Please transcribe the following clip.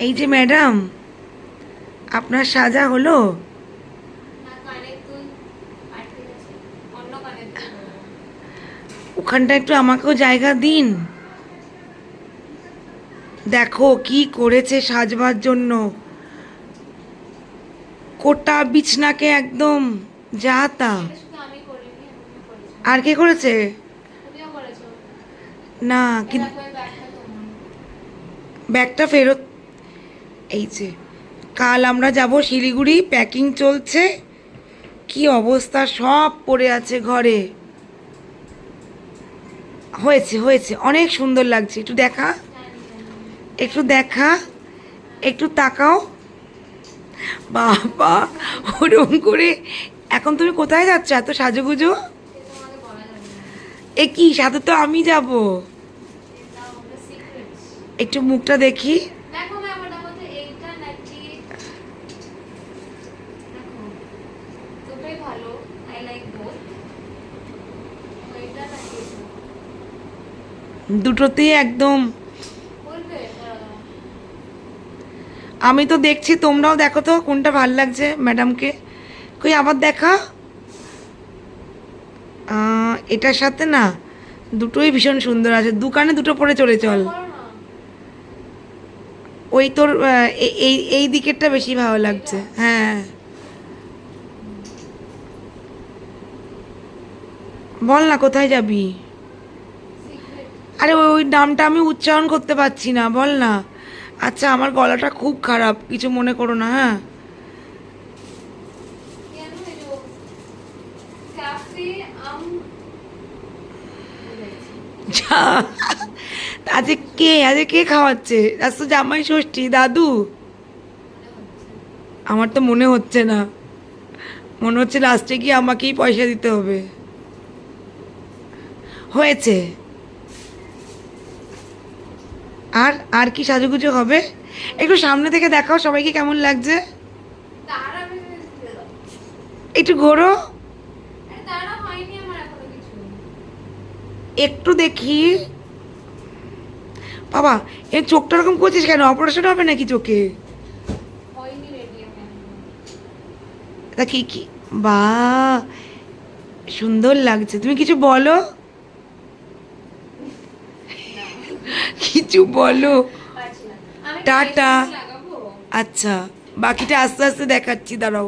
এই যে ম্যাডাম, আপনার সাজা হলো? ওখানটা একটু আমাকেও জায়গা দিন। দেখো কি করেছে সাজবার জন্য, কোটা বিছনাকে একদম যা তা। আর কে করেছে? না কিন্তু ব্যাগটা ফেরত। এই যে কাল আমরা যাব শিলিগুড়ি, প্যাকিং চলছে, কি অবস্থা, সব পড়ে আছে ঘরে। হয়েছে হয়েছে, অনেক সুন্দর লাগছে, একটু দেখা, একটু দেখা, একটু তাকাও। বাবা, ওরম করে এখন তুমি কোথায় যাচ্ছ এত সাজুগুজু? এ কি, সাথে তো আমি যাব। একটু মুখটা দেখি। দুটোতেই একদম। আমি তো দেখছি, তোমরাও দেখো তো কোনটা ভাল লাগছে ম্যাডামকে। কই আবার দেখা। এটার সাথে না, দুটোই ভীষণ সুন্দর আছে, দোকানে দুটো পরে চলে চল। ওই তোর এই এই দিকেরটা বেশি ভালো লাগছে, হ্যাঁ। বল না কোথায় যাবি? আরে ওই নামটা আমি উচ্চারণ করতে পারছি না, বল না। আচ্ছা, আমার গলাটা খুব খারাপ, কিছু মনে করো না, হ্যাঁ। যা, আজকে কে খাওয়াচ্ছে? আজ তো জামাই ষষ্ঠী, দাদু। আমার তো মনে হচ্ছে না, মনে হচ্ছে লাস্টে গিয়ে আমাকেই পয়সা দিতে হবে। হয়েছে। আর আর কি সাজুগুজু হবে? একটু সামনে থেকে দেখাও সবাইকে কেমন লাগছে। একটু ঘোরো, একটু দেখি। বাবা, এ চোখটা এরকম করছিস কেন? অপারেশন হবে নাকি চোখে? তা কি কি, বা, সুন্দর লাগছে। তুমি কিছু বলো, কিছু বলো। টাটা। আচ্ছা, বাকিটা আস্তে আস্তে দেখাচ্ছি, দাঁড়াও।